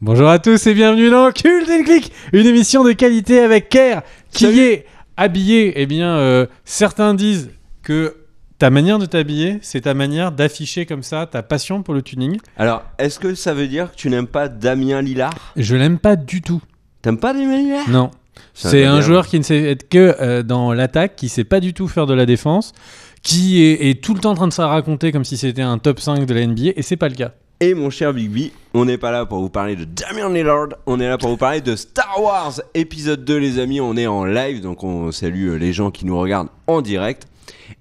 Bonjour à tous et bienvenue dans Cult & Click, une émission de qualité avec Kerr qui est habillé. Eh bien, certains disent que ta manière de t'habiller, c'est ta manière d'afficher comme ça ta passion pour le tuning. Alors, est-ce que ça veut dire que tu n'aimes pas Damien Lillard ? Je l'aime pas du tout. T'aimes pas Damien Lillard ? Non. C'est un joueur qui ne sait être que dans l'attaque, qui sait pas du tout faire de la défense, qui est tout le temps en train de se raconter comme si c'était un top 5 de la NBA, et c'est pas le cas. Et mon cher Big B, on n'est pas là pour vous parler de Damien Lillard, on est là pour vous parler de Star Wars épisode 2 les amis, on est en live, donc on salue les gens qui nous regardent en direct.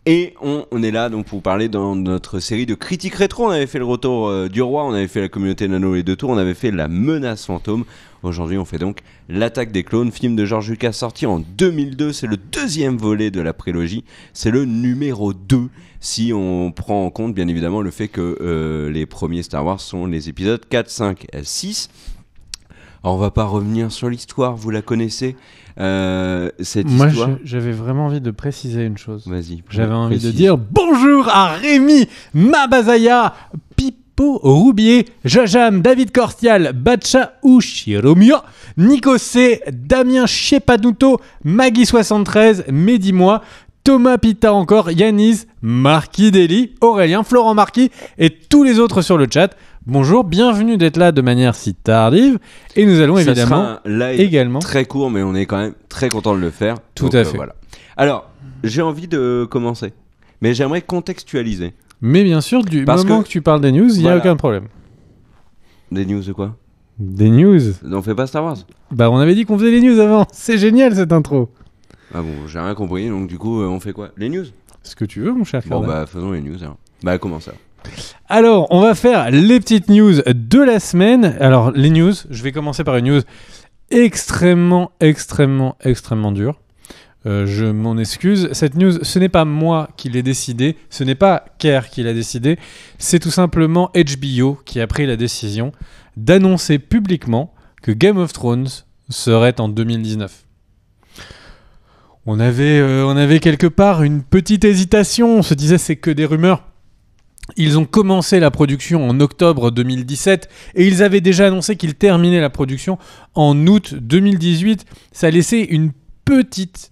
Et on est là donc pour vous parler dans notre série de critiques rétro. On avait fait le retour du roi, on avait fait la communauté nano les 2 tours, on avait fait la menace fantôme. Aujourd'hui on fait donc l'attaque des clones, film de George Lucas sorti en 2002, c'est le deuxième volet de la prélogie, c'est le numéro 2 si on prend en compte bien évidemment le fait que les premiers Star Wars sont les épisodes 4, 5, 6. Alors on va pas revenir sur l'histoire, vous la connaissez. Cette Moi, histoire. j'avais vraiment envie de préciser une chose. Vas-y. J'avais envie de dire bonjour à Rémi, Mabazaya, Pipo Roubier, Jajam, David Cortial, Batcha Ushiromio, Nico C, Damien Chepaduto, Maggie73, Mehdi-moi, Thomas Pita encore, Yanis, Marquis Deli, Aurélien, Florent Marquis et tous les autres sur le chat. Bonjour, bienvenue d'être là de manière si tardive et nous allons évidemment également très court mais on est quand même très content de le faire. Tout à fait. Voilà. Alors, j'ai envie de commencer, mais j'aimerais contextualiser. Mais bien sûr, du moment que tu parles des news, il n'y a aucun problème. Des news de quoi ? Des news. On fait pas Star Wars ? Bah on avait dit qu'on faisait les news avant, c'est génial cette intro. Ah bon, j'ai rien compris, donc du coup on fait quoi ? Les news ? Ce que tu veux mon cher Bon Cardin. bah faisons les news alors. Bah comment ça ? Alors, on va faire les petites news de la semaine. Alors, les news, je vais commencer par une news extrêmement dure. Je m'en excuse. Cette news, ce n'est pas moi qui l'ai décidé, ce n'est pas Kerr qui l'a décidé, c'est tout simplement HBO qui a pris la décision d'annoncer publiquement que Game of Thrones serait en 2019. On avait quelque part une petite hésitation, on se disait c'est que des rumeurs. Ils ont commencé la production en octobre 2017 et ils avaient déjà annoncé qu'ils terminaient la production en août 2018. Ça laissait une petite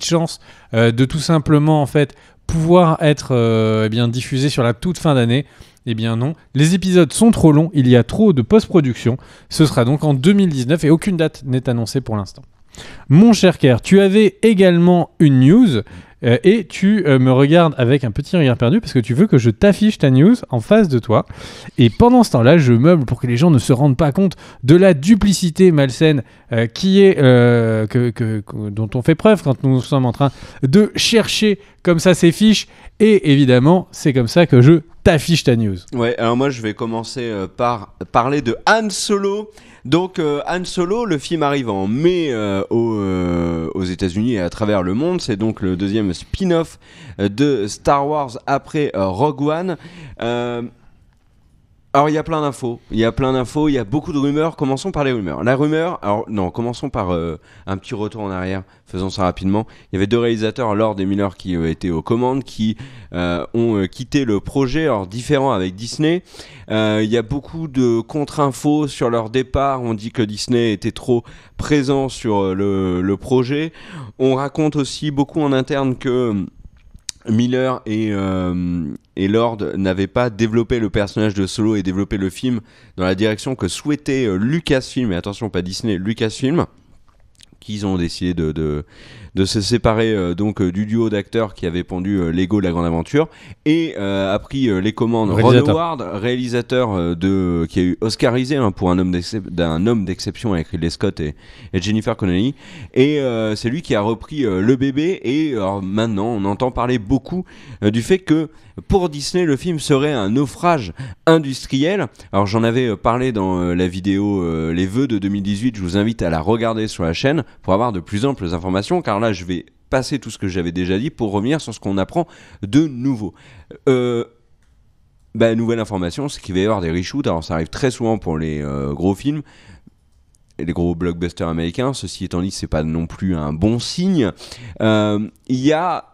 chance de tout simplement en fait pouvoir être diffusé sur la toute fin d'année. Eh bien non, les épisodes sont trop longs, il y a trop de post-production. Ce sera donc en 2019 et aucune date n'est annoncée pour l'instant. Mon cher Kerr, tu avais également une news et tu me regardes avec un petit regard perdu parce que tu veux que je t'affiche ta news en face de toi. Et pendant ce temps-là, je meuble pour que les gens ne se rendent pas compte de la duplicité malsaine qui est dont on fait preuve quand nous sommes en train de chercher comme ça ces fiches. Et évidemment, c'est comme ça que je t'affiche ta news. Ouais, alors moi je vais commencer par parler de Han Solo. Donc Han Solo, le film arrive en mai aux États-Unis et à travers le monde. C'est donc le deuxième spin-off de Star Wars après Rogue One. Alors il y a plein d'infos, il y a beaucoup de rumeurs. Commençons par les rumeurs. Commençons par un petit retour en arrière. Faisons ça rapidement. Il y avait 2 réalisateurs, Lord et Miller, qui étaient aux commandes, qui ont quitté le projet, alors différent avec Disney. Il y a beaucoup de contre-infos sur leur départ. On dit que Disney était trop présent sur le projet. On raconte aussi beaucoup en interne que Miller et Lord n'avaient pas développé le personnage de Solo et développé le film dans la direction que souhaitait Lucasfilm, et attention pas Disney, Lucasfilm, qu'ils ont décidé de se séparer du duo d'acteurs qui avait pondu Lego La Grande Aventure et a pris les commandes. Ron Howard, réalisateur qui a eu Oscarisé pour un homme d'exception avec Ridley Scott et Jennifer Connelly, et c'est lui qui a repris le bébé. Et alors, maintenant on entend parler beaucoup du fait que pour Disney le film serait un naufrage industriel. Alors j'en avais parlé dans la vidéo les vœux de 2018, je vous invite à la regarder sur la chaîne pour avoir de plus amples informations, car là je vais passer tout ce que j'avais déjà dit pour revenir sur ce qu'on apprend de nouveau. Nouvelle information, c'est qu'il va y avoir des reshoots. Alors ça arrive très souvent pour les gros films et les gros blockbusters américains. Ceci étant dit, c'est pas non plus un bon signe. Il y a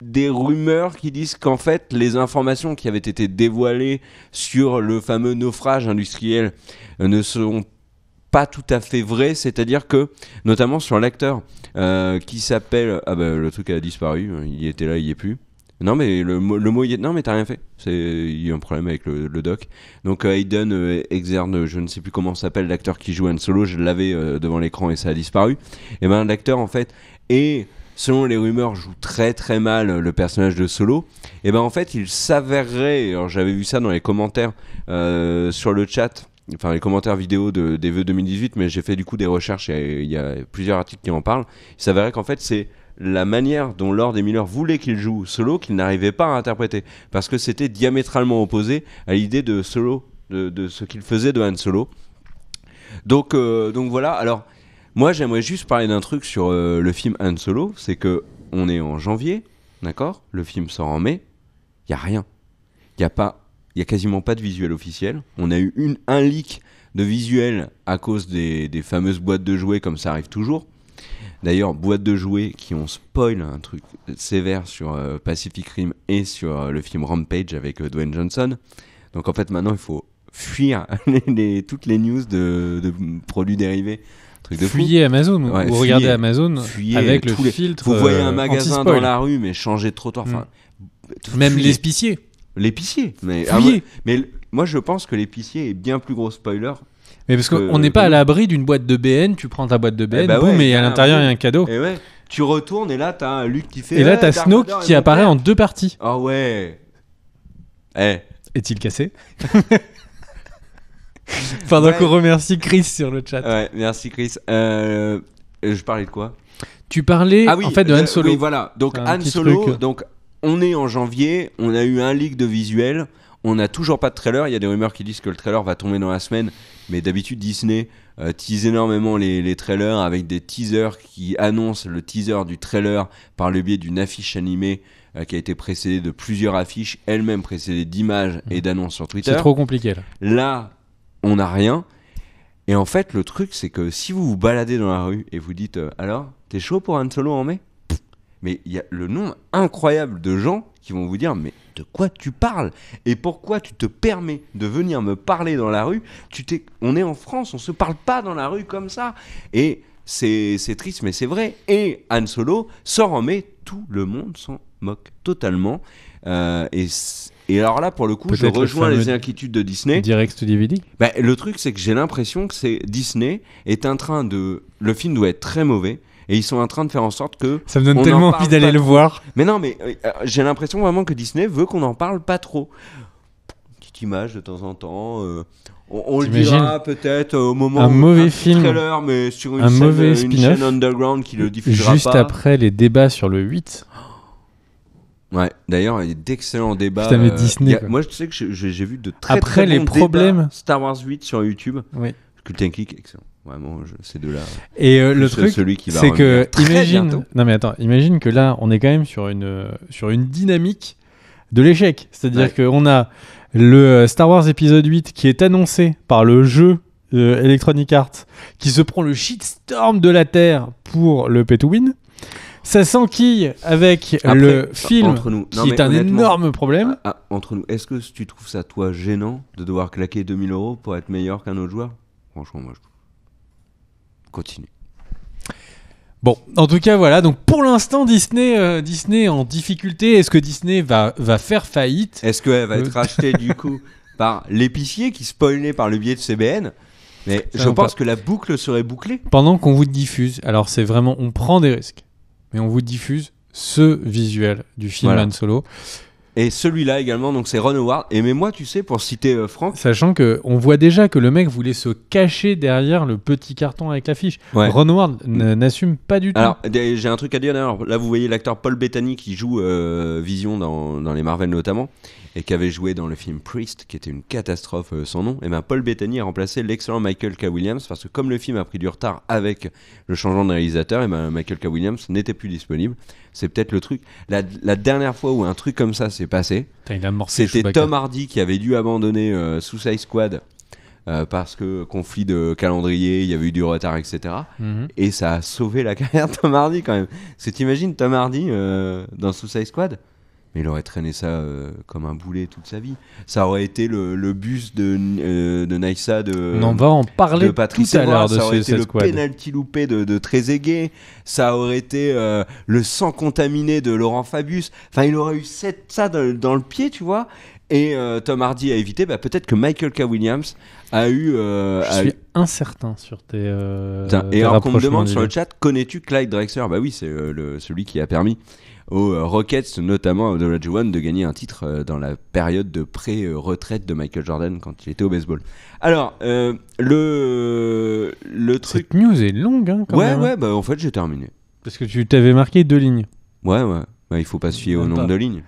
des rumeurs qui disent qu'en fait les informations qui avaient été dévoilées sur le fameux naufrage industriel ne sont pas tout à fait vraies, c'est-à-dire que notamment sur l'acteur qui s'appelle le truc a disparu, il était là, il y est plus. Non mais le mot y est... Non mais t'as rien fait. Il y a un problème avec le doc. Donc Hayden Exern, je ne sais plus comment s'appelle l'acteur qui joue Han Solo, je l'avais devant l'écran et ça a disparu. Et ben l'acteur en fait est, selon les rumeurs, joue très très mal le personnage de Solo. Et ben en fait il s'avérerait, alors j'avais vu ça dans les commentaires sur le chat, enfin les commentaires vidéo des vœux 2018, mais j'ai fait du coup des recherches et il y a plusieurs articles qui en parlent. Il s'avérait qu'en fait c'est la manière dont Lord et Miller voulaient qu'il joue Solo qu'il n'arrivait pas à interpréter, parce que c'était diamétralement opposé à l'idée de Solo, de ce qu'il faisait de Han Solo. Donc voilà, alors moi j'aimerais juste parler d'un truc sur le film Han Solo, c'est que on est en janvier, d'accord, le film sort en mai, il y a rien, il y a quasiment pas de visuel officiel. On a eu un leak de visuel à cause des fameuses boîtes de jouets, comme ça arrive toujours. D'ailleurs, boîtes de jouets qui ont spoil un truc sévère sur Pacific Rim et sur le film Rampage avec Dwayne Johnson. Donc en fait maintenant il faut fuir toutes les news de produits dérivés. Fuyez Amazon, ouais, ou regardez Amazon avec le filtre. Vous voyez un magasin anti-spoil dans la rue, mais changez de trottoir. Même l'épicier. L'épicier. Mais moi je pense que l'épicier est bien plus gros spoiler. Mais parce qu'on n'est pas à l'abri d'une boîte de BN, tu prends ta boîte de BN, boum, et à l'intérieur il y a un cadeau. Et ouais, tu retournes et là t'as un Luke qui fait. Et là t'as Snoke qui apparaît en 2 parties. Ah ouais. Est-il cassé? Pendant qu'on remercie Chris sur le chat. Ouais, merci Chris. Je parlais de quoi? Tu parlais en fait de Han Solo. Oui, voilà. Donc Han Solo, donc on est en janvier, on a eu un leak de visuel, on n'a toujours pas de trailer. Il y a des rumeurs qui disent que le trailer va tomber dans la semaine, mais d'habitude Disney tease énormément les trailers avec des teasers qui annoncent le teaser du trailer par le biais d'une affiche animée qui a été précédée de plusieurs affiches, elle-même précédée d'images et d'annonces sur Twitter. C'est trop compliqué là. Là, on n'a rien. Et en fait, le truc, c'est que si vous vous baladez dans la rue et vous dites alors, t'es chaud pour Han Solo en mai? Mais il y a le nombre incroyable de gens qui vont vous dire mais de quoi tu parles? Et pourquoi tu te permets de venir me parler dans la rue? On est en France, on se parle pas dans la rue comme ça. Et c'est triste, mais c'est vrai. Et Han Solo sort en mai, tout le monde s'en moque totalement. Et alors là, pour le coup, je rejoins les inquiétudes de Disney. Direct DVD. Le truc, c'est que j'ai l'impression que Disney est en train de... Le film doit être très mauvais. Et ils sont en train de faire en sorte que... Ça me donne tellement envie d'aller le voir. Mais non, mais j'ai l'impression vraiment que Disney veut qu'on n'en parle pas trop. Petite image de temps en temps. On le dira peut-être au moment un mauvais un film, trailer, mais sur un mauvais spin-off, une chaîne underground qui le diffusera juste pas. après les débats sur le 8. Ouais, d'ailleurs, il y a d'excellents débats. Putain, mais Disney, moi, je sais que j'ai vu de très, après très bons les problèmes Star Wars 8 sur YouTube. Oui. Cult & Click, excellent. Vraiment, ces deux-là. Et le truc, c'est que imagine que là, on est quand même sur une dynamique de l'échec. C'est-à-dire qu'on a le Star Wars épisode 8 qui est annoncé par le jeu Electronic Arts, qui se prend le shitstorm de la Terre pour le pay to win. Ça s'enquille avec le film qui est un énorme problème. Entre nous, est-ce que tu trouves ça, toi, gênant de devoir claquer 2000 € pour être meilleur qu'un autre joueur? Franchement, moi, je continue. Bon, en tout cas, voilà. Donc, pour l'instant, Disney en difficulté. Est-ce que Disney va faire faillite? Est-ce qu'elle va être rachetée, du coup, par l'épicier qui spoilait par le biais de CBN? Mais je pense que la boucle serait bouclée. Pendant qu'on vous diffuse, alors c'est vraiment, on prend des risques, mais on vous diffuse ce visuel du film Han Solo. Et celui-là également, donc c'est Ron Howard. Et mais moi, tu sais, pour citer Franck... Sachant qu'on voit déjà que le mec voulait se cacher derrière le petit carton avec l'affiche. Ouais. Ron Howard n'assume pas du tout. Alors, j'ai un truc à dire. Alors, là, vous voyez l'acteur Paul Bettany qui joue Vision dans les Marvel notamment, et qui avait joué dans le film Priest, qui était une catastrophe sans nom. Et bien, Paul Bettany a remplacé l'excellent Michael K. Williams, parce que comme le film a pris du retard avec le changement de réalisateur, et ben Michael K. Williams n'était plus disponible. C'est peut-être le truc. La dernière fois où un truc comme ça s'est passé, c'était Tom Hardy qui avait dû abandonner Suicide Squad parce que conflit de calendrier, il y avait eu du retard, etc. Et ça a sauvé la carrière de Tom Hardy quand même. Parce que t'imagines Tom Hardy dans Suicide Squad, mais il aurait traîné ça comme un boulet toute sa vie. Ça aurait été le bus de Naïssa, on en va en parler de Patrice tout à l'heure de ça aurait été Suicide le Squad. penalty loupé de Trezeguet, ça aurait été le sang contaminé de Laurent Fabius. Enfin, il aurait eu ça dans le pied, tu vois. Et Tom Hardy a évité. Peut-être que Michael K. Williams a eu. Je suis incertain sur tes. Et alors qu'on me demande sur le chat, connais-tu Clyde Drexler ? Bah oui, c'est celui qui a permis aux Rockets, notamment à Olajuwon, de gagner un titre dans la période de pré-retraite de Michael Jordan quand il était au baseball. Alors, le truc... Cette news est longue, hein, quand même. Ouais, en fait, j'ai terminé. Parce que tu t'avais marqué 2 lignes. Ouais. Il faut pas se fier au nombre de lignes.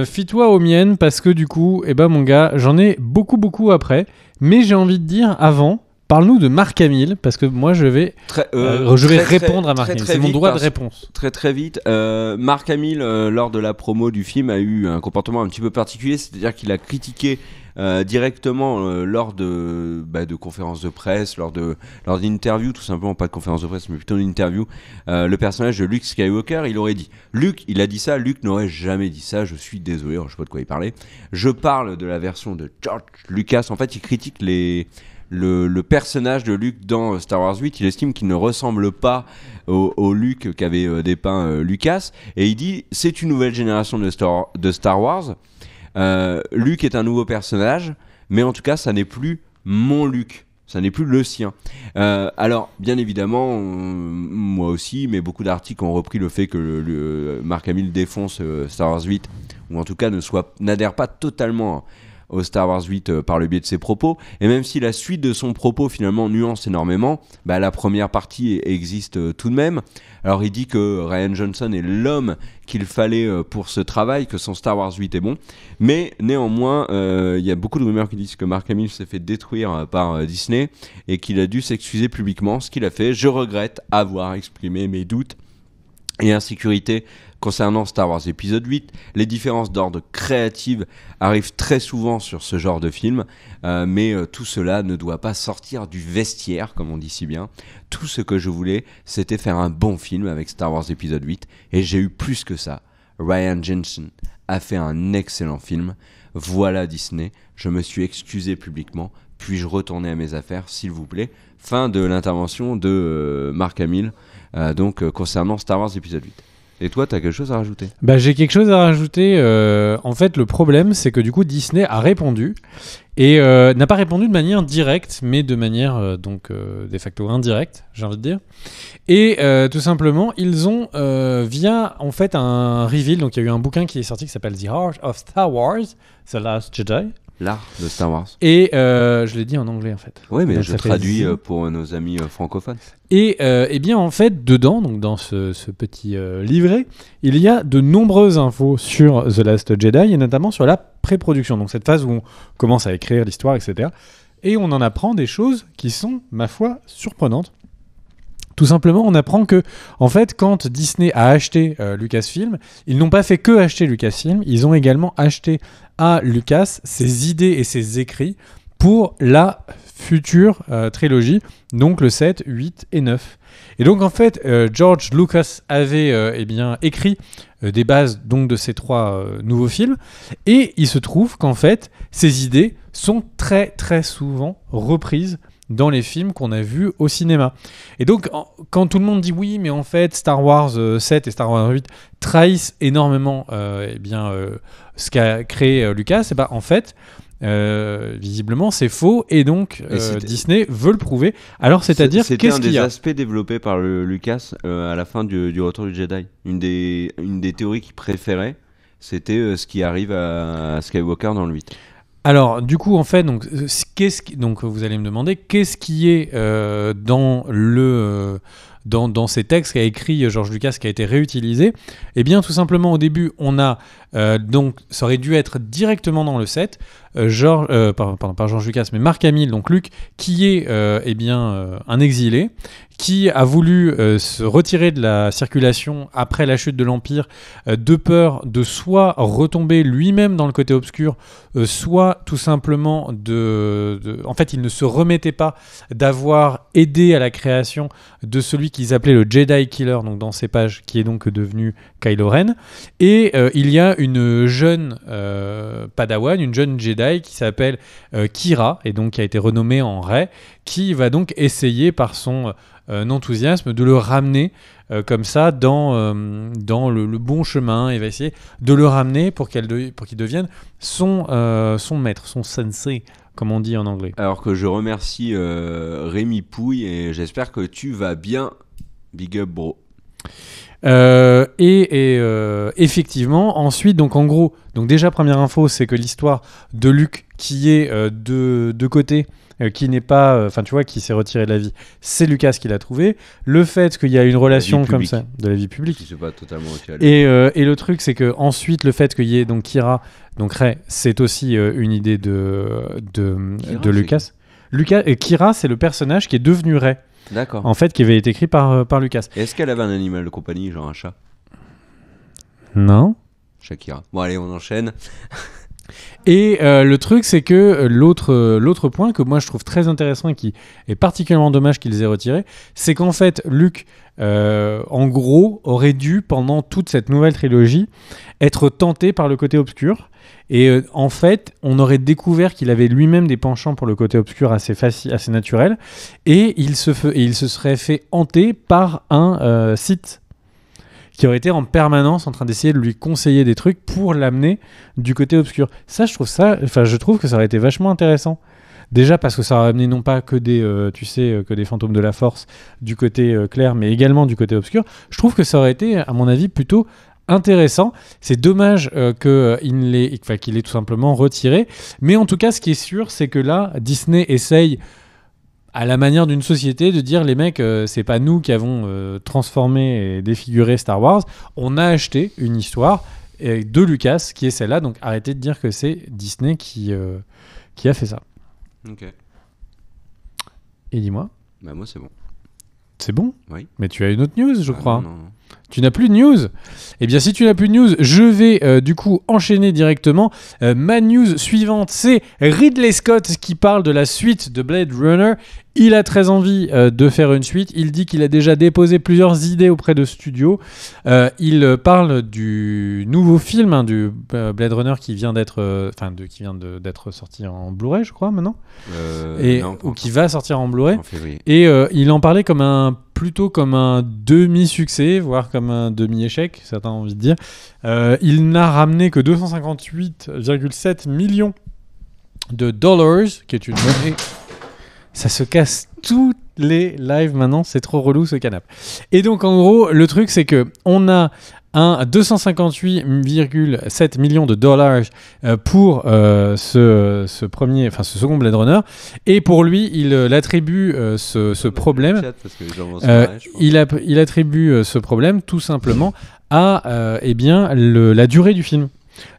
Fie-toi aux miennes, parce que du coup, mon gars, j'en ai beaucoup après. Mais j'ai envie de dire, avant... Parle-nous de Mark Hamill, parce que moi je vais répondre à Mark Hamill. C'est mon droit de réponse. Très vite. Mark Hamill, lors de la promo du film, a eu un comportement un petit peu particulier, c'est-à-dire qu'il a critiqué directement lors de conférences de presse, lors d'interviews, tout simplement, pas de conférences de presse, mais plutôt d'interviews, le personnage de Luke Skywalker. Il aurait dit, il a dit ça, Luke n'aurait jamais dit ça, je suis désolé, je sais pas de quoi il parlait. Je parle de la version de George Lucas. En fait, il critique le personnage de Luke dans Star Wars 8, il estime qu'il ne ressemble pas au Luke qu'avait dépeint Lucas, et il dit c'est une nouvelle génération de Star Wars. Luke est un nouveau personnage, mais en tout cas ça n'est plus mon Luke, ça n'est plus le sien. Alors bien évidemment, moi aussi, mais beaucoup d'articles ont repris le fait que Mark Hamill défonce Star Wars 8, ou en tout cas n'adhère pas totalement au Star Wars 8 par le biais de ses propos, et même si la suite de son propos finalement nuance énormément, la première partie existe tout de même. Alors il dit que Rian Johnson est l'homme qu'il fallait pour ce travail, que son Star Wars 8 est bon, mais néanmoins il y a beaucoup de rumeurs qui disent que Mark Hamill s'est fait détruire par Disney et qu'il a dû s'excuser publiquement, ce qu'il a fait. Je regrette avoir exprimé mes doutes et insécurité concernant Star Wars épisode 8. Les différences d'ordre créatif arrivent très souvent sur ce genre de film, mais tout cela ne doit pas sortir du vestiaire, comme on dit si bien. Tout ce que je voulais, c'était faire un bon film avec Star Wars épisode 8, et j'ai eu plus que ça. Rian Johnson a fait un excellent film. Voilà Disney, je me suis excusé publiquement. Puis-je retourner à mes affaires, s'il vous plaît ? Fin de l'intervention de Mark Hamill, concernant Star Wars épisode 8. Et toi, t'as quelque chose à rajouter ? J'ai quelque chose à rajouter. En fait, le problème, c'est que du coup, Disney a répondu et n'a pas répondu de manière directe, mais de manière de facto indirecte, j'ai envie de dire. Et tout simplement, ils ont via en fait un reveal. Donc, il y a eu un bouquin qui est sorti qui s'appelle The Heart of Star Wars, The Last Jedi. L'art de Star Wars. Et je l'ai dit en anglais en fait. Oui, mais donc, je traduis pour nos amis francophones. Et bien en fait, dedans, donc dans ce petit livret, il y a de nombreuses infos sur The Last Jedi et notamment sur la pré-production. Donc cette phase où on commence à écrire l'histoire, etc. Et on en apprend des choses qui sont, ma foi, surprenantes. Tout simplement, on apprend que, en fait, quand Disney a acheté Lucasfilm, ils n'ont pas fait que acheter Lucasfilm, ils ont également acheté à Lucas ses idées et ses écrits pour la future trilogie, donc le 7, 8 et 9. Et donc, en fait, George Lucas avait écrit des bases donc, de ces 3 nouveaux films, et il se trouve qu'en fait, ces idées sont très, très souvent reprises dans les films qu'on a vus au cinéma. Et donc, quand tout le monde dit oui, mais en fait, Star Wars 7 et Star Wars 8 trahissent énormément ce qu'a créé Lucas, et en fait, visiblement, c'est faux, et donc Disney veut le prouver. Alors, c'est-à-dire, qu'est-ce qu'il y a ? C'était un des aspects développés par Lucas à la fin du Retour du Jedi. Une des théories qu'il préférait, c'était ce qui arrive à Skywalker dans le 8. Alors, du coup, en fait, donc vous allez me demander qu'est-ce qui est dans ces textes qu'a écrit George Lucas, qui a été réutilisé. Eh bien, tout simplement, au début, on a ça aurait dû être directement dans le 7. pas George Lucas, mais Mark Hamill, donc Luke, qui est un exilé, qui a voulu se retirer de la circulation après la chute de l'Empire, de peur de soit retomber lui-même dans le côté obscur, soit tout simplement en fait, il ne se remettait pas d'avoir aidé à la création de celui qu'ils appelaient le Jedi Killer, donc dans ces pages, qui est donc devenu Kylo Ren. Et il y a une jeune Padawan, une jeune Jedi qui s'appelle Kira, et donc qui a été renommée en Rey, qui va donc essayer par son enthousiasme de le ramener comme ça dans le bon chemin, et va essayer de le ramener pour qu'il devienne son maître, son sensei, comme on dit en anglais. Alors que je remercie Rémi Pouille et j'espère que tu vas bien. Big up, bro. Effectivement, ensuite, donc en gros, donc déjà première info, c'est que l'histoire de Luke qui est de côté, qui n'est pas, enfin tu vois, qui s'est retiré de la vie, c'est Lucas qui l'a trouvé. Le fait qu'il y a une relation comme ça de la vie publique, qui c'est pas totalement et le truc, c'est que ensuite le fait qu'il y ait donc Kira, donc Rey, c'est aussi une idée de Lucas. Kira, c'est le personnage qui est devenu Rey. D'accord. En fait, qui avait été écrit par Lucas. Et est-ce qu'elle avait un animal de compagnie, genre un chat? Non. Shakira. Bon, allez, on enchaîne. Et le truc, c'est que l'autre point que moi je trouve très intéressant et qui est particulièrement dommage qu'ils aient retiré, c'est qu'en fait, Luke, en gros, aurait dû, pendant toute cette nouvelle trilogie, être tenté par le côté obscur. Et en fait, on aurait découvert qu'il avait lui-même des penchants pour le côté obscur assez naturel, et il se serait fait hanter par un Sith qui aurait été en permanence en train d'essayer de lui conseiller des trucs pour l'amener du côté obscur. Je trouve que ça aurait été vachement intéressant. Déjà parce que ça aurait amené non pas que des fantômes de la force du côté clair, mais également du côté obscur. Je trouve que ça aurait été, à mon avis, plutôt intéressant. C'est dommage qu'il ait tout simplement retiré. Mais en tout cas, ce qui est sûr, c'est que là, Disney essaye, à la manière d'une société, de dire les mecs, c'est pas nous qui avons transformé et défiguré Star Wars. On a acheté une histoire de Lucas qui est celle-là. Donc arrêtez de dire que c'est Disney qui a fait ça. Ok. Et dis-moi. Bah moi c'est bon. C'est bon ? Oui. Mais tu as une autre news, je crois. Non. Tu n'as plus de news ? Eh bien, si tu n'as plus de news, je vais du coup enchaîner directement. Ma news suivante, c'est Ridley Scott qui parle de la suite de Blade Runner. Il a très envie de faire une suite. Il dit qu'il a déjà déposé plusieurs idées auprès de studios. Il parle du nouveau film du Blade Runner qui vient d'être sorti en Blu-ray, je crois, maintenant. Ou qui va sortir en Blu-ray. En février. Et il en parlait plutôt comme un demi-succès, voire comme un demi-échec, certains ont envie de dire. Il n'a ramené que 258,7 millions de dollars, qui est une monnaie. Ça se casse tous les lives maintenant, c'est trop relou ce canapé. Et donc en gros, le truc c'est que on a un 258,7 millions de dollars pour ce second Blade Runner, et pour lui il attribue ce problème il attribue ce problème tout simplement à la durée du film.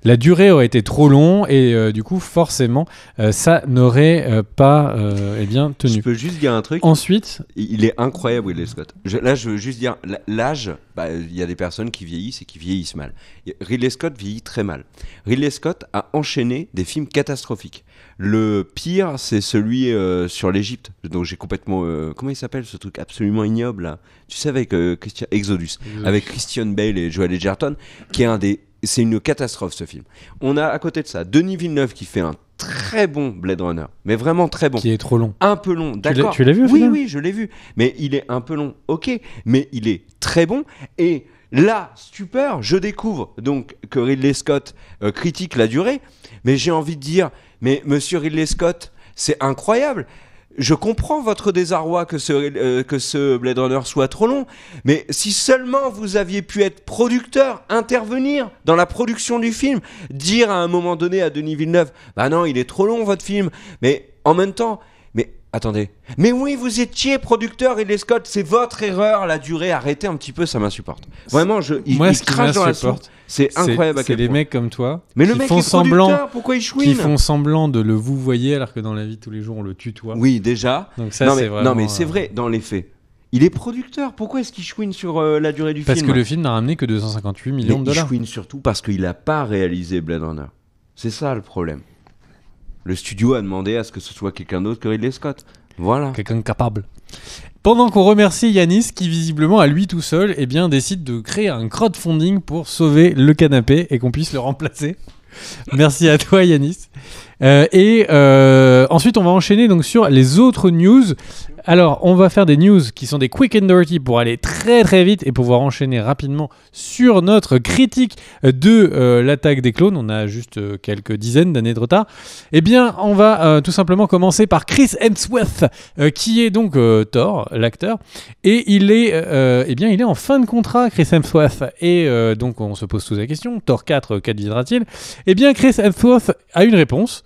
La durée aurait été trop longue et du coup forcément ça n'aurait pas tenu. Je peux juste dire un truc. Ensuite, il est incroyable Ridley Scott. Je veux juste dire l'âge. Il y a des personnes qui vieillissent et qui vieillissent mal. Ridley Scott vieillit très mal. Ridley Scott a enchaîné des films catastrophiques. Le pire, c'est celui sur l'Égypte. Donc j'ai complètement. Comment il s'appelle ce truc absolument ignoble là ? Tu sais, avec Exodus, avec Christian Bale et Joel Edgerton, qui est c'est une catastrophe ce film. On a à côté de ça Denis Villeneuve qui fait un très bon Blade Runner, mais vraiment très bon. Qui est trop long. Un peu long, d'accord. Tu l'as vu au final ? Oui, je l'ai vu. Mais il est un peu long, ok. Mais il est très bon. Et là, stupeur, je découvre donc que Ridley Scott critique la durée. Mais j'ai envie de dire, mais monsieur Ridley Scott, c'est incroyable. Je comprends votre désarroi que ce Blade Runner soit trop long, mais si seulement vous aviez pu être producteur, intervenir dans la production du film, dire à un moment donné à Denis Villeneuve, bah non, il est trop long votre film, mais en même temps, mais attendez, mais oui, vous étiez producteur Ridley Scott, c'est votre erreur, la durée, arrêtez un petit peu, ça m'insupporte. Vraiment, il crache dans la soupe. C'est incroyable à C'est quel les point. mecs comme toi Mais le qui mec font est semblant, producteur, pourquoi il chouine qui font semblant de le vous voyez alors que dans la vie de tous les jours on le tutoie. Oui, déjà. Donc ça non, c'est mais, vraiment. non, mais c'est vrai, dans les faits. Il est producteur, pourquoi est-ce qu'il chouine sur la durée du Parce film que le film n'a ramené que 258 millions de Il dollars. chouine surtout parce qu'il n'a pas réalisé Blade Runner. C'est ça le problème. Le studio a demandé à ce que ce soit quelqu'un d'autre que Ridley Scott. Voilà. Quelqu'un de capable. Pendant qu'on remercie Yanis qui visiblement à lui tout seul décide de créer un crowdfunding pour sauver le canapé et qu'on puisse le remplacer. Merci à toi Yanis. Ensuite on va enchaîner donc sur les autres news. Alors on va faire des news qui sont des quick and dirty pour aller très très vite et pouvoir enchaîner rapidement sur notre critique de l'attaque des clones. On a juste quelques dizaines d'années de retard. Eh bien on va tout simplement commencer par Chris Hemsworth qui est donc Thor, l'acteur, et il est en fin de contrat, Chris Hemsworth, et donc on se pose tous la question, Thor 4, qu'adviendra-t-il? Eh bien Chris Hemsworth a une réponse.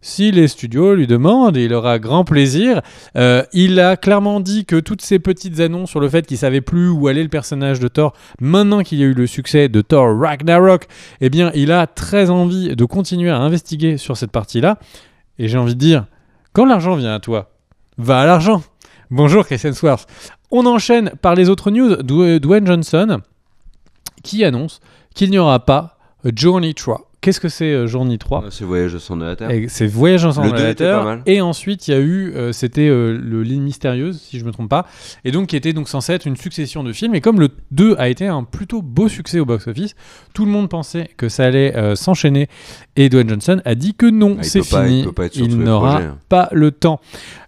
Si les studios lui demandent, il aura grand plaisir. Il a clairement dit que toutes ces petites annonces sur le fait qu'il savait plus où allait le personnage de Thor, maintenant qu'il y a eu le succès de Thor Ragnarok, eh bien, il a très envie de continuer à investiguer sur cette partie-là. Et j'ai envie de dire, quand l'argent vient à toi, va à l'argent. Bonjour Chris Hemsworth. On enchaîne par les autres news. Dwayne Johnson qui annonce qu'il n'y aura pas Journey 3. Qu'est-ce que c'est Journey 3 ? C'est Voyage au centre de la Terre. C'est Voyage ensemble Le à 2 la était pas Terre. mal. Et ensuite, il y a eu, c'était l'île mystérieuse, si je me trompe pas, et donc qui était donc censé être une succession de films. Et comme le 2 a été un plutôt beau succès au box-office, tout le monde pensait que ça allait s'enchaîner. Et Dwayne Johnson a dit que non, c'est fini. Il peut pas être sur tous les n'aura projets, hein. pas le temps.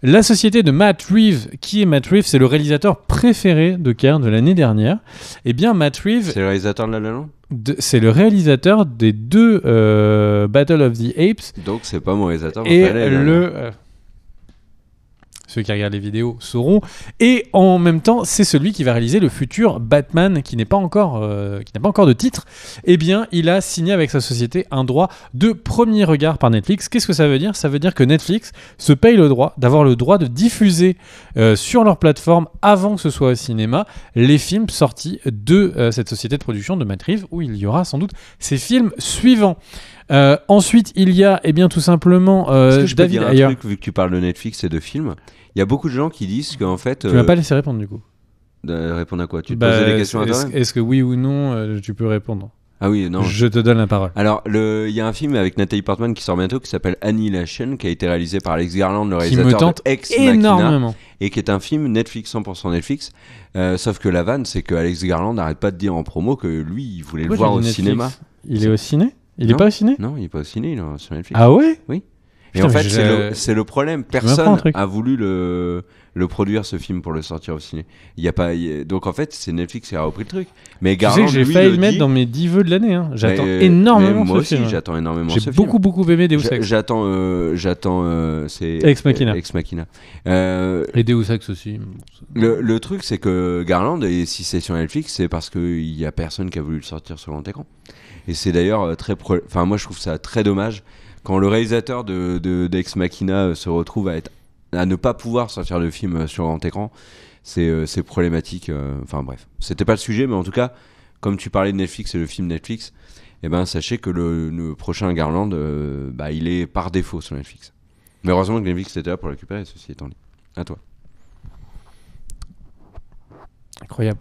La société de Matt Reeves, qui est Matt Reeves, c'est le réalisateur préféré de Cairn de l'année dernière. Eh bien, Matt Reeves, C'est le réalisateur de La La Land. c'est le réalisateur des deux Battle of the Apes Donc c'est pas mon réalisateur et préféré, là. ceux qui regardent les vidéos sauront. Et en même temps, c'est celui qui va réaliser le futur Batman qui n'a pas encore de titre. Eh bien, il a signé avec sa société un droit de premier regard par Netflix. Qu'est-ce que ça veut dire ? Ça veut dire que Netflix se paye le droit d'avoir le droit de diffuser sur leur plateforme avant que ce soit au cinéma les films sortis de cette société de production de Matt Reeves, où il y aura sans doute ces films suivants. Ensuite, il y a tout simplement Est-ce que je peux David dire un Ayer. truc, vu que tu parles de Netflix et de films, il y a beaucoup de gens qui disent qu'en fait... Tu m'as pas laissé répondre du coup. Répondre à quoi? Tu te posais des questions à toi-même? Est-ce que oui ou non, tu peux répondre? Ah oui, non. Je te donne la parole. Alors, il y a un film avec Nathalie Portman qui sort bientôt qui s'appelle Annihilation, qui a été réalisé par Alex Garland, le Qui réalisateur me tente de Ex Machina, énormément. et qui est un film Netflix, 100% Netflix. Sauf que la vanne, c'est que Alex Garland n'arrête pas de dire en promo que lui, il voulait le voir au cinéma. Il est au ciné? Il est Non. pas au ciné? Non, il est pas au ciné, il est sur Netflix. Ah ouais? Oui. Et Putain, en mais fait, c'est le problème. m'apprends un Personne truc. a voulu le produire, ce film, pour le sortir au ciné. Donc en fait, c'est Netflix qui a repris le truc. Mais Tu Garland, sais que j'ai lui, failli le le mettre dit- dans mes 10 vœux de l'année. Hein. J'attends Mais énormément moi ce aussi, film. j'attends énormément J'ai ce film. beaucoup aimé Deus Ex. J'attends c'est Ex Machina. Ex Machina. Et Deus Ex aussi. Le truc, c'est que Garland, et si c'est sur Netflix, c'est parce qu'il y a personne qui a voulu le sortir sur grand écran. Et c'est d'ailleurs enfin, moi je trouve ça très dommage quand le réalisateur d'Ex Machina se retrouve à ne pas pouvoir sortir de film sur grand écran. C'est problématique. Enfin bref, c'était pas le sujet, mais en tout cas, comme tu parlais de Netflix et le film Netflix, eh ben sachez que le prochain Garland, il est par défaut sur Netflix. Mais heureusement que Netflix était là pour le récupérer, ceci étant dit. À toi. Incroyable.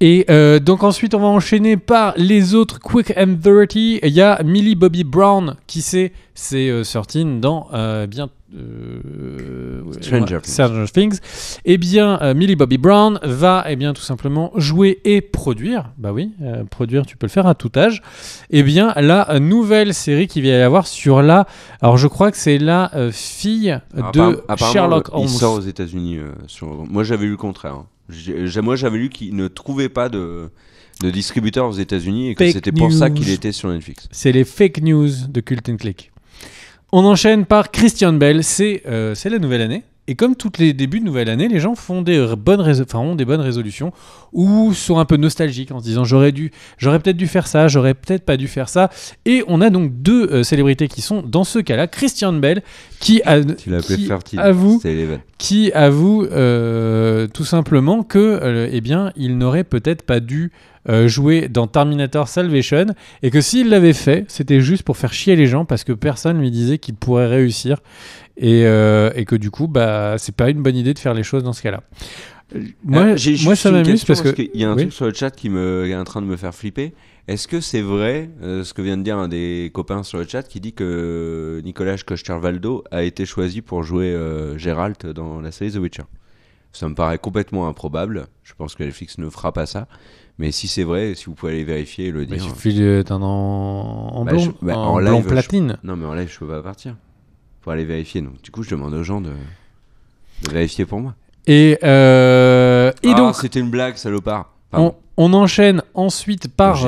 Et donc ensuite, on va enchaîner par les autres Quick and Dirty. Il y a Millie Bobby Brown qui s'est sortie dans Stranger Things. Eh bien, Millie Bobby Brown va tout simplement jouer et produire. Bah oui, produire, tu peux le faire à tout âge. Eh bien, la nouvelle série qui va y avoir sur alors je crois que c'est la fille de Sherlock Holmes. Il sort aux États-Unis. Moi, j'avais lu le contraire. Hein. Moi, j'avais lu qu'il ne trouvait pas de distributeur aux États-Unis et que Fake c'était pour ça qu'il news. était sur Netflix. C'est les fake news de Cult and Click. On enchaîne par Christian Bale. C'est la nouvelle année. Et comme tous les débuts de nouvelle année, les gens font ont des bonnes résolutions ou sont un peu nostalgiques en se disant j'aurais peut-être dû faire ça, j'aurais peut-être pas dû faire ça. Et on a donc deux célébrités qui sont dans ce cas-là. Christian Bale Tu l'as appelé Fertile. C'était Eleven. qui avoue tout simplement que il n'aurait peut-être pas dû jouer dans Terminator Salvation, et que s'il l'avait fait, c'était juste pour faire chier les gens parce que personne lui disait qu'il pourrait réussir, et que du coup, c'est pas une bonne idée de faire les choses dans ce cas-là. Moi, ça m'amuse parce qu'il y a un truc sur le chat qui est en train de me faire flipper. Est-ce que c'est vrai ce que vient de dire un des copains sur le chat qui dit que Nicolas Coster-Waldau a été choisi pour jouer Geralt dans la série The Witcher? Ça me paraît complètement improbable. Je pense que Netflix ne fera pas ça. Mais si c'est vrai, si vous pouvez aller vérifier et le dire. Il suffit d'être en blond, en live, blond platine. Non, mais en live, je peux pas partir. Faut aller vérifier. Donc, du coup, je demande aux gens de vérifier pour moi. Et donc, c'était une blague, salopard. On enchaîne ensuite par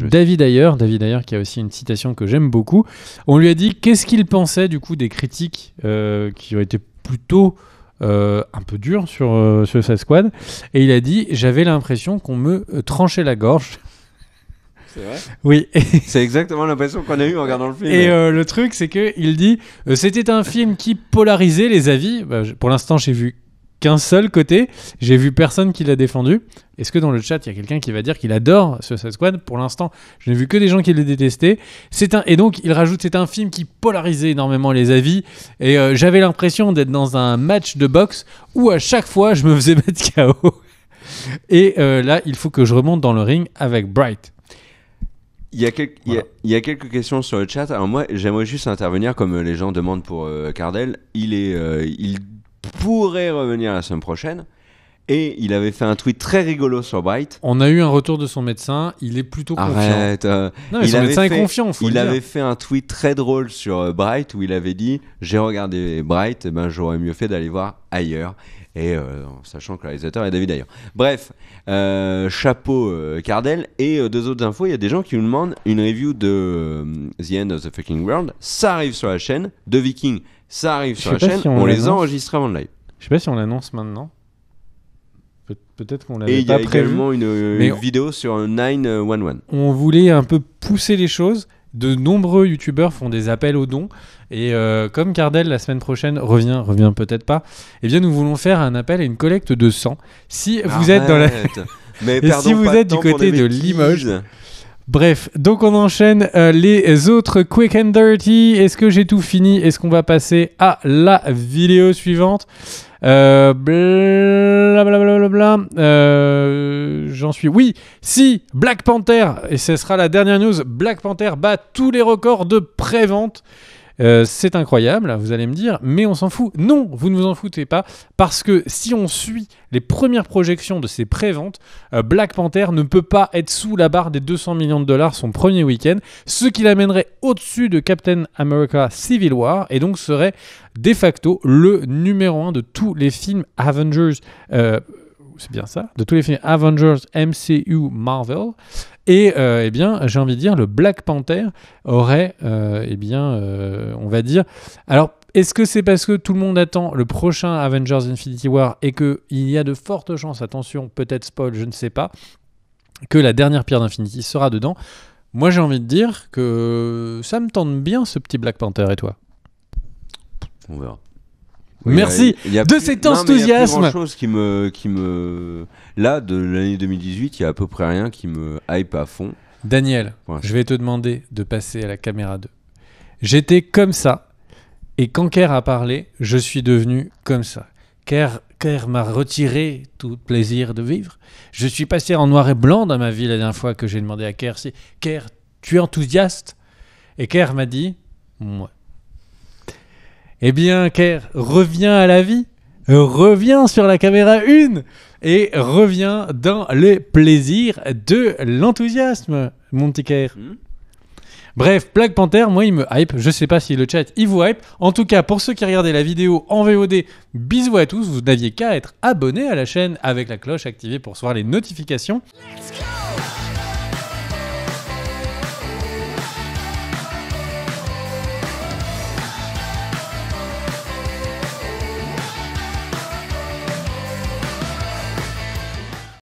David Ayer. David Ayer qui a aussi une citation que j'aime beaucoup. On lui a dit qu'est-ce qu'il pensait du coup des critiques qui ont été plutôt un peu dures sur Suicide Squad. Et il a dit j'avais l'impression qu'on me tranchait la gorge. C'est vrai ? Oui. C'est exactement l'impression qu'on a eue en regardant le film. Et le truc c'est qu'il dit c'était un film qui polarisait les avis. Pour l'instant j'ai vu qu'un seul côté, j'ai vu personne qui l'a défendu. Est-ce que dans le chat, il y a quelqu'un qui va dire qu'il adore Suicide Squad ? Pour l'instant, je n'ai vu que des gens qui l'ont détesté. Et donc, il rajoute, c'est un film qui polarisait énormément les avis. Et j'avais l'impression d'être dans un match de boxe où à chaque fois, je me faisais mettre KO. Et là, il faut que je remonte dans le ring avec Bright. Il y a quelques questions sur le chat. Alors moi, j'aimerais juste intervenir comme les gens demandent pour Cardell. Il pourrait revenir la semaine prochaine et il avait fait un tweet très rigolo sur Bright. On a eu un retour de son médecin, il est plutôt confiant. Arrête, non, son médecin est confiant, faut le dire. Il avait fait un tweet très drôle sur Bright où il avait dit j'ai regardé Bright, j'aurais mieux fait d'aller voir ailleurs. Et sachant que le réalisateur est David Ayer. Bref, chapeau Cardell. Et deux autres infos, il y a des gens qui nous demandent une review de The End of the Fucking World. Ça arrive sur la chaîne. De Viking, ça arrive sur la chaîne. Si on les enregistre avant le live. Je sais pas si on l'annonce maintenant. Peut-être qu'on l'avait pas prévu. Et il y a également une vidéo sur 911. On voulait un peu pousser les choses. De nombreux youtubeurs font des appels aux dons. Et comme Cardell, la semaine prochaine, revient peut-être pas, eh bien nous voulons faire un appel à une collecte de sang. Si vous êtes dans la... Et si vous êtes du côté de Limoges... Bref, donc on enchaîne les autres Quick and Dirty. Est-ce que j'ai tout fini ? Est-ce qu'on va passer à la vidéo suivante ? Blablabla. J'en suis. Oui, si Black Panther, et ce sera la dernière news, Black Panther bat tous les records de pré-vente. C'est incroyable, vous allez me dire, mais on s'en fout. Non, vous ne vous en foutez pas, parce que si on suit les premières projections de ces pré-ventes, Black Panther ne peut pas être sous la barre des 200 millions de dollars son premier week-end, ce qui l'amènerait au-dessus de Captain America Civil War, et donc serait de facto le numéro 1 de tous les films Avengers. C'est bien ça, de tous les films Avengers, MCU, Marvel. Et eh bien, j'ai envie de dire, le Black Panther aurait, on va dire... Alors, est-ce que c'est parce que tout le monde attend le prochain Avengers Infinity War et qu'il y a de fortes chances, attention, peut-être spoil, je ne sais pas, que la dernière pierre d'Infinity sera dedans? Moi, j'ai envie de dire que ça me tente bien, ce petit Black Panther, et toi? On verra. Oui, merci de cet enthousiasme. Il y a plus grand-chose qui me... Là, de l'année 2018, il y a à peu près rien qui me hype à fond. Daniel, je vais te demander de passer à la caméra 2. J'étais comme ça, et quand Kerr a parlé, je suis devenu comme ça. Kerr m'a retiré tout plaisir de vivre. Je suis passé en noir et blanc dans ma vie la dernière fois que j'ai demandé à Kerr si Kerr, tu es enthousiaste? Et Kerr m'a dit, moi. Eh bien, Kerr, reviens à la vie, reviens sur la caméra 1 et reviens dans les plaisirs de l'enthousiasme, mon petit Kerr. Bref, Black Panther, moi, il me hype. Je sais pas si le chat, il vous hype. En tout cas, pour ceux qui regardaient la vidéo en VOD, bisous à tous. Vous n'aviez qu'à être abonné à la chaîne avec la cloche activée pour recevoir les notifications. Let's go.